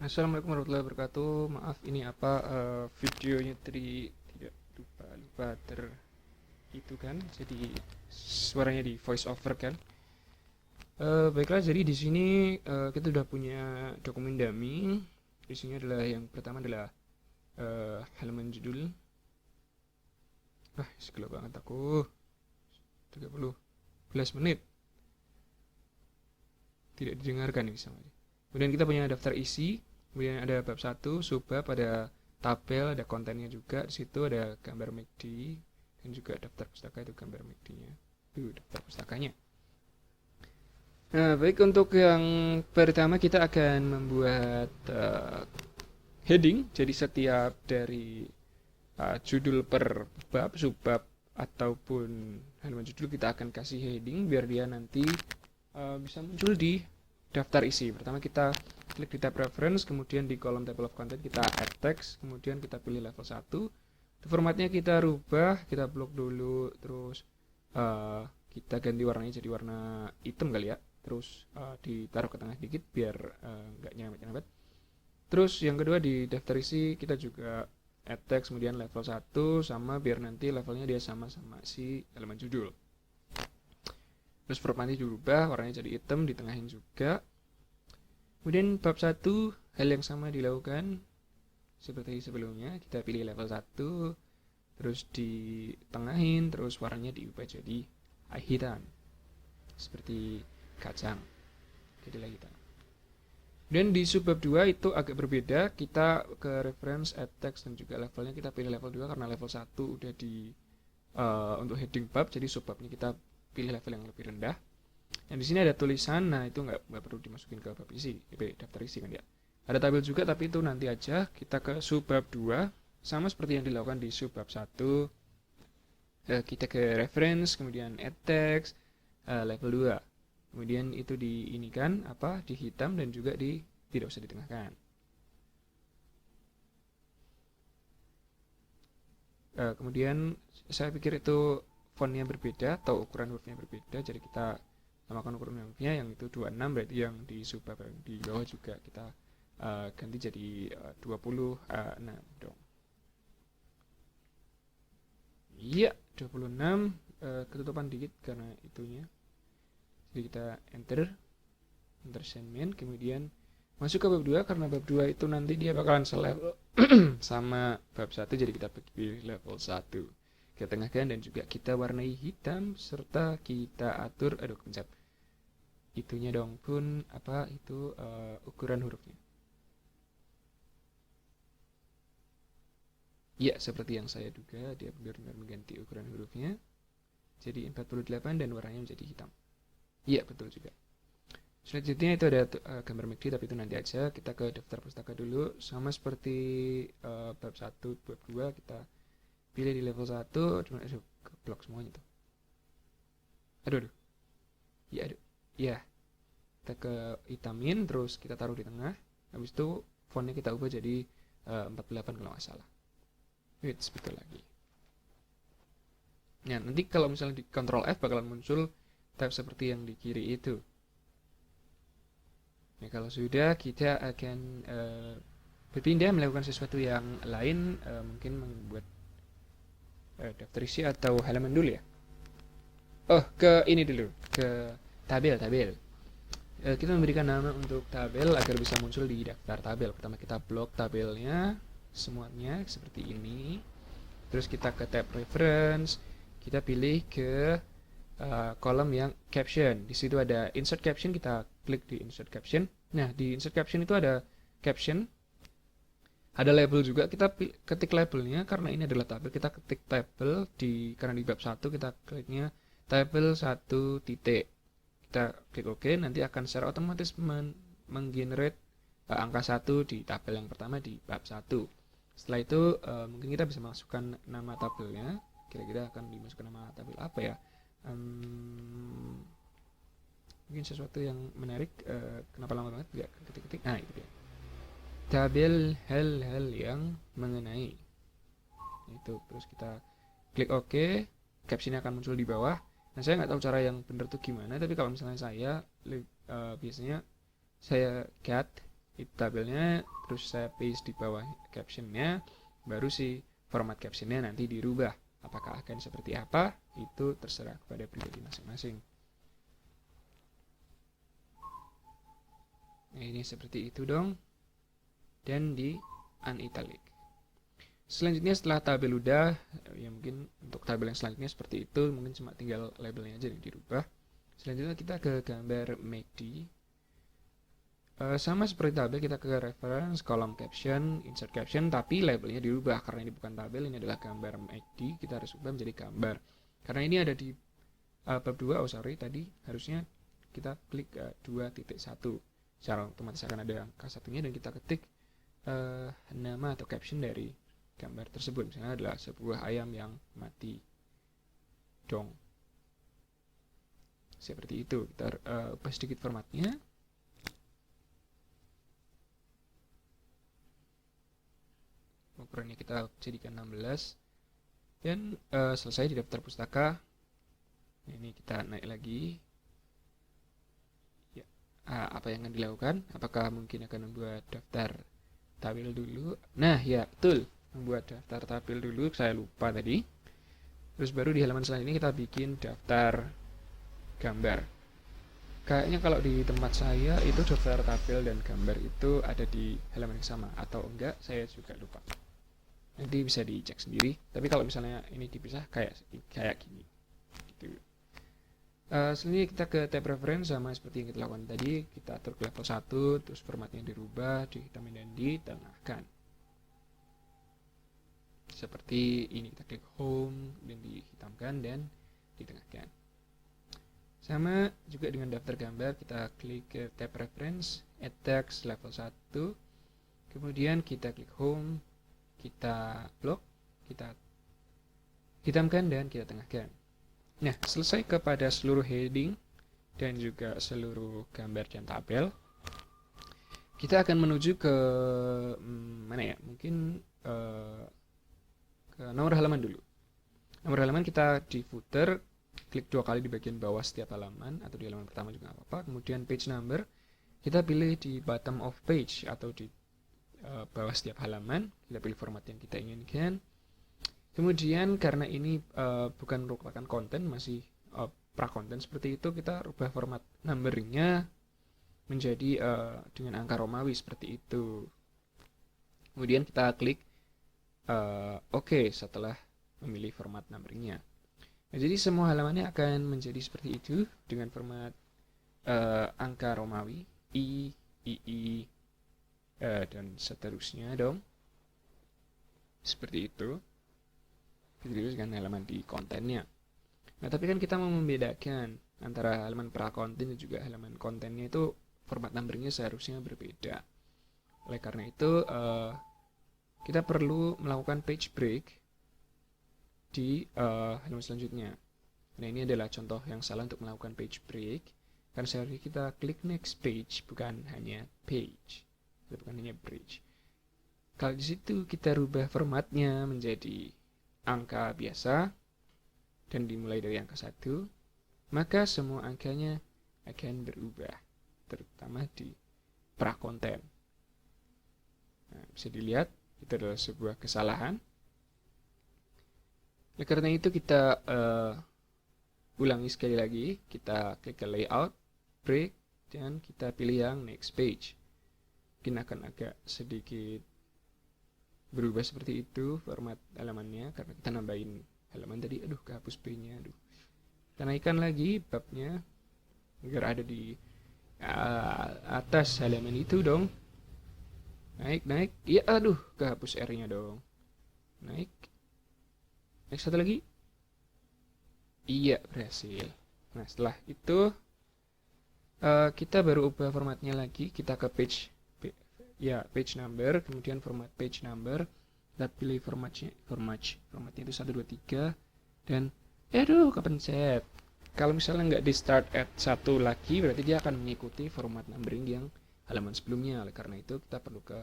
Assalamualaikum warahmatullahi wabarakatuh. Maaf ini videonya tidak lupa itu kan. Jadi suaranya di voice over kan. Baiklah, jadi di sini kita sudah punya dokumen dummy. Isinya adalah yang pertama adalah halaman judul. Segala banget aku. 30 menit. Tidak didengarkan ini sama. Kemudian kita punya daftar isi, kemudian ada bab 1, subbab, ada tabel, ada kontennya juga. Di situ ada gambar MACD dan juga daftar pustaka, itu gambar MACD-nya. Itu daftar pustakanya. Nah, baik, untuk yang pertama kita akan membuat heading. Jadi setiap dari judul per bab, subbab ataupun halaman judul kita akan kasih heading biar dia nanti bisa muncul di daftar isi. Pertama kita klik di tab reference, kemudian di kolom table of content kita add text, kemudian kita pilih level 1. Formatnya kita rubah, kita blok dulu, terus kita ganti warnanya jadi warna hitam kali ya. Terus ditaruh ke tengah dikit biar nggak nyerempet-nyerempet. Terus yang kedua di daftar isi kita juga add text, kemudian level 1 sama biar nanti levelnya dia sama-sama si elemen judul. Terus formatnya dirubah, warnanya jadi hitam, ditengahin juga. Kemudian bab 1, hal yang sama dilakukan seperti sebelumnya. Kita pilih level 1, terus ditengahin, terus warnanya diubah jadi hitam. Seperti kacang. Jadilah hitam. Dan di subbab 2 itu agak berbeda. Kita ke reference, add text, dan juga levelnya kita pilih level 2 karena level 1 udah di untuk heading bab, jadi subbabnya kita pilih level yang lebih rendah. Dan di sini ada tulisan, nah itu nggak perlu dimasukin ke bab isi, daftar isi kan ya. Ada tabel juga, tapi itu nanti aja. Kita ke subbab 2, sama seperti yang dilakukan di subbab 1. Kita ke reference, kemudian add text, level 2. Kemudian itu diinikan dihitam dan juga tidak usah ditengahkan. Kemudian saya pikir itu fontnya berbeda atau ukuran hurufnya berbeda, jadi kita namakan ukuran hurufnya yang itu 26, berarti yang di subbab yang di bawah juga kita ganti jadi 26 dong. Iya, 26, ketutupan dikit karena itunya. Jadi kita enter sendmin, kemudian masuk ke bab 2 karena bab 2 itu nanti dia bakalan selevel sama bab 1, jadi kita pilih level 1. Kita tengahkan dan juga kita warnai hitam serta kita atur kencap itunya dong pun ukuran hurufnya. Ya, seperti yang saya duga, dia benar-benar mengganti ukuran hurufnya jadi 48 dan warnanya menjadi hitam. Iya, betul juga. Selanjutnya itu ada gambar MACD, tapi itu nanti aja. Kita ke daftar pustaka dulu, sama seperti bab 1, bab 2 kita pilih di level 1, cuma keblok semuanya tuh. Aduh. Ya. Kita ke hitamin, terus kita taruh di tengah. Habis itu fontnya kita ubah jadi 48 kalau nggak salah. Wait, betul lagi. Nah, nanti kalau misalnya di Ctrl F bakalan muncul tab seperti yang di kiri itu. Nah, kalau sudah, kita akan berpindah melakukan sesuatu yang lain, mungkin membuat daftar isi atau halaman dulu ya. Ke ini dulu, ke tabel. Kita memberikan nama untuk tabel agar bisa muncul di daftar tabel. Pertama kita blok tabelnya semuanya seperti ini. Terus kita ke tab reference, kita pilih ke kolom yang caption. Di situ ada insert caption, kita klik di insert caption. Nah, di insert caption itu ada caption, ada label juga. Kita ketik labelnya karena ini adalah tabel. Kita ketik tabel karena di bab 1 kita kliknya tabel 1 titik. Kita klik OK, nanti akan secara otomatis menggenerate angka 1 di tabel yang pertama di bab 1. Setelah itu mungkin kita bisa masukkan nama tabelnya. Kira-kira akan dimasukkan nama tabel apa ya? Mungkin sesuatu yang menarik. Kenapa lama banget nggak ketik-ketik? Nah, itu dia. Tabel hal-hal yang mengenai itu. Terus kita klik OK, captionnya akan muncul di bawah. Nah, saya nggak tahu cara yang benar tuh gimana, tapi kalau misalnya saya biasanya saya cut itu tabelnya, terus saya paste di bawah captionnya, baru si format captionnya nanti dirubah. Apakah akan seperti apa, itu terserah kepada pribadi masing-masing. Nah, ini seperti itu dong, dan di unitalic. Selanjutnya setelah tabel udah, ya mungkin untuk tabel yang selanjutnya seperti itu, mungkin cuma tinggal labelnya aja yang dirubah. Selanjutnya kita ke gambar MACD. Sama seperti tabel, kita ke reference, column caption, insert caption, tapi labelnya dirubah karena ini bukan tabel, ini adalah gambar MACD. Kita harus ubah menjadi gambar. Karena ini ada di bab 2, tadi harusnya kita klik 2.1. Secara otomatis akan ada angka satunya dan kita ketik nama atau caption dari gambar tersebut. Misalnya adalah sebuah ayam yang mati dong. Seperti itu. Kita ubah sedikit formatnya. Ukurannya kita jadikan 16 dan selesai di daftar pustaka. Nah, ini kita naik lagi ya. Apa yang akan dilakukan? Apakah mungkin akan membuat daftar tabel dulu? Nah ya betul, membuat daftar tabel dulu, saya lupa tadi. Terus baru di halaman selanjutnya kita bikin daftar gambar. Kayaknya kalau di tempat saya itu daftar tabel dan gambar itu ada di halaman yang sama, atau enggak saya juga lupa. Nanti bisa dicek sendiri. Tapi kalau misalnya ini dipisah kayak gini gitu. Selanjutnya kita ke tab reference, sama seperti yang kita lakukan tadi. Kita atur ke level 1, terus formatnya dirubah, dihitamin dan ditengahkan. Seperti ini, kita klik home dan dihitamkan dan ditengahkan. Sama juga dengan daftar gambar, kita klik ke tab reference, add text level 1, kemudian kita klik home, kita blok, kita hitamkan dan kita tengahkan. Nah, selesai kepada seluruh heading dan juga seluruh gambar dan tabel, kita akan menuju ke mana ya? Mungkin ke nomor halaman dulu. Nomor halaman kita di footer, klik 2 kali di bagian bawah setiap halaman, atau di halaman pertama juga nggak apa-apa. Kemudian page number, kita pilih di bottom of page atau di bawah setiap halaman, kita pilih format yang kita inginkan. Kemudian karena ini bukan merupakan konten, masih pra-konten seperti itu, kita rubah format numberingnya menjadi dengan angka Romawi seperti itu. Kemudian kita klik OK setelah memilih format numberingnya. Nah, jadi semua halamannya akan menjadi seperti itu dengan format angka Romawi I, II, dan seterusnya dong. Seperti itu. Begitu dengan halaman di kontennya. Nah, tapi kan kita mau membedakan antara halaman pra-konten dan juga halaman kontennya, itu format numberingnya seharusnya berbeda. Oleh karena itu, kita perlu melakukan page break di halaman selanjutnya. Nah, ini adalah contoh yang salah untuk melakukan page break. Karena seharusnya kita klik next page, bukan hanya page. Bukan hanya bridge. Kalau di situ kita rubah formatnya menjadi angka biasa dan dimulai dari angka 1, maka semua angkanya akan berubah, terutama di pra-konten. Nah, bisa dilihat itu adalah sebuah kesalahan. Oleh karena itu kita ulangi sekali lagi, kita klik ke layout, break, dan kita pilih yang next page. Mungkin akan agak sedikit berubah seperti itu format halamannya karena kita nambahin halaman tadi. Aduh, kehapus B-nya. Aduh. Kita naikkan lagi babnya agar ada di atas halaman itu dong. Naik. Iya, aduh, kehapus R-nya dong. Naik satu lagi. Iya, berhasil. Nah, setelah itu kita baru ubah formatnya lagi. Kita ke page number, kemudian format page number, kita pilih formatnya itu 1, 2, 3, dan aduh, kepencet. Kalau misalnya nggak di start at 1 lagi, berarti dia akan mengikuti format numbering yang halaman sebelumnya. Oleh karena itu kita perlu ke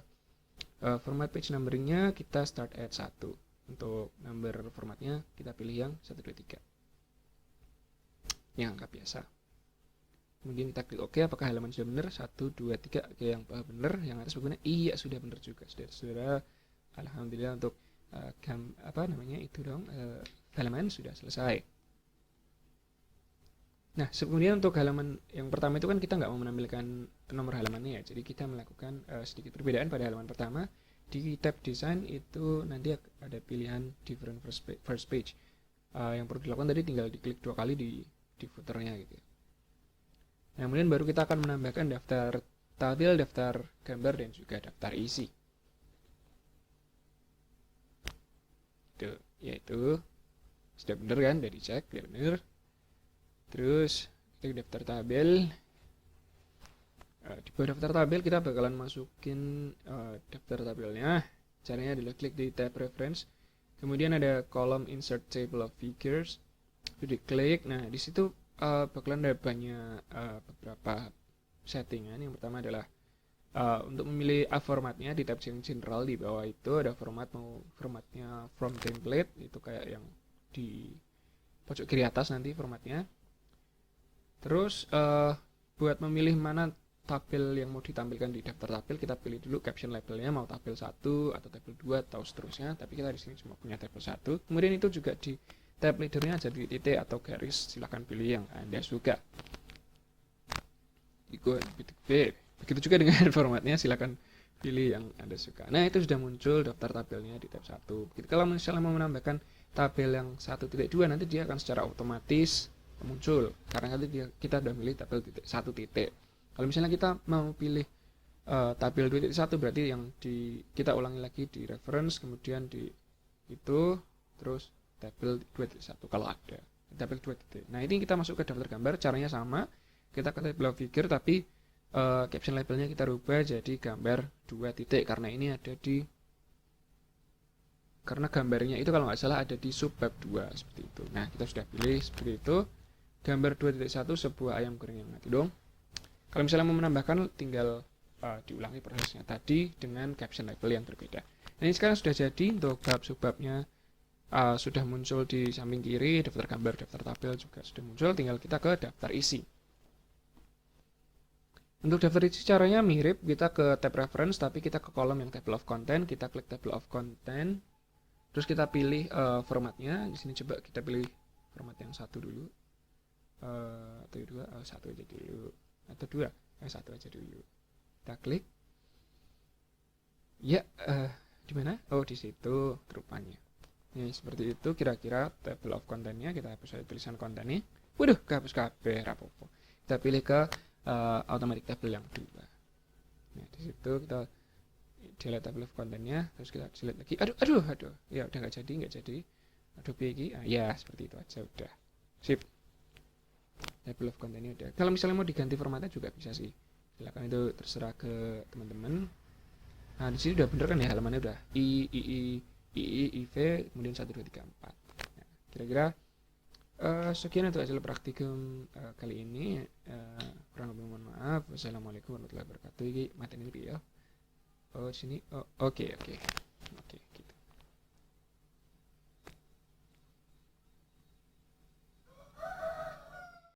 format page numberingnya, kita start at 1. Untuk number formatnya kita pilih yang 1, 2, 3 yang angka biasa. Kemudian kita klik OK, apakah halaman sudah benar? 1, 2, 3. Oke, yang bawah benar, yang atas bagaimana? Iya, sudah benar juga. Saudara, alhamdulillah untuk halaman sudah selesai. Nah, kemudian untuk halaman yang pertama itu kan kita nggak mau menampilkan nomor halamannya ya. Jadi kita melakukan sedikit perbedaan pada halaman pertama. Di tab desain itu nanti ada pilihan different first page. Yang perlu dilakukan tadi tinggal diklik 2 kali di footernya gitu. Nah, kemudian baru kita akan menambahkan daftar tabel, daftar gambar, dan juga daftar isi. Yaitu sudah benar kan, udah dicek, sudah benar. Terus kita daftar tabel. Di bawah daftar tabel kita bakalan masukin daftar tabelnya. Caranya adalah klik di tab reference, kemudian ada kolom insert table of figures, itu diklik. Nah, di situ bakalan ada banyak beberapa settingan. Yang pertama adalah untuk memilih formatnya di tab general. Di bawah itu ada formatnya from template, itu kayak yang di pojok kiri atas nanti formatnya. Terus buat memilih mana tabel yang mau ditampilkan di daftar tabel, kita pilih dulu caption labelnya, mau tabel 1 atau tabel 2 atau seterusnya. Tapi kita di sini cuma punya tabel 1. Kemudian itu juga di tab leadernya ada titik atau garis, silahkan pilih yang Anda suka. Begitu juga dengan formatnya, silahkan pilih yang Anda suka. Nah, itu sudah muncul daftar tabelnya di tab 1. Begitu kalau misalnya mau menambahkan tabel yang 1.2, nanti dia akan secara otomatis muncul karena nanti kita sudah pilih tabel 1 titik. Kalau misalnya kita mau pilih tabel 2.1, berarti yang kita ulangi lagi di reference, kemudian di itu, terus tabel 2.1 kalau ada tabel 2 titik. Nah, ini kita masuk ke daftar gambar, caranya sama. Kita ke tabel of figure, tapi caption labelnya kita rubah jadi gambar 2 titik karena ini ada karena gambarnya itu kalau nggak salah ada di subbab 2 seperti itu. Nah, kita sudah pilih seperti itu. Gambar 2.1 sebuah ayam goreng yang mati dong. Kalau misalnya mau menambahkan, tinggal diulangi prosesnya tadi dengan caption label yang berbeda. Nah, ini sekarang sudah jadi. Untuk bab subbabnya sudah muncul di samping kiri, daftar gambar, daftar tabel juga sudah muncul. Tinggal kita ke daftar isi. Untuk daftar isi caranya mirip, kita ke tab reference, tapi kita ke kolom yang table of content. Kita klik table of content, terus kita pilih formatnya. Di sini coba kita pilih format yang 1 dulu. Atau 2, 1 aja dulu, atau 2, 1 aja dulu. Kita klik. Ya, di mana? Oh, di situ rupanya. Ini seperti itu kira-kira table of contentnya. Kita hapus aja tulisan kontennya. Waduh, kehapus kabeh, rapopo. Kita pilih ke automatic table yang 2. Nah, di situ kita delete table of contentnya, terus kita delete lagi. Aduh. Ya udah nggak jadi. Aduh, iki. Ya seperti itu aja udah. Sip. Table of contentnya udah. Kalau misalnya mau diganti formatnya juga bisa sih. Silakan, itu terserah ke teman-teman. Nah, di sini udah bener kan ya, halamannya udah IV, kemudian 1, 2, 3, 4. Nah, kira-kira sekian untuk hasil praktikum kali ini. Kurang lebih mohon maaf. Wassalamualaikum warahmatullahi wabarakatuh. Ini materi ini ya. Oh, sini. Oh, oke.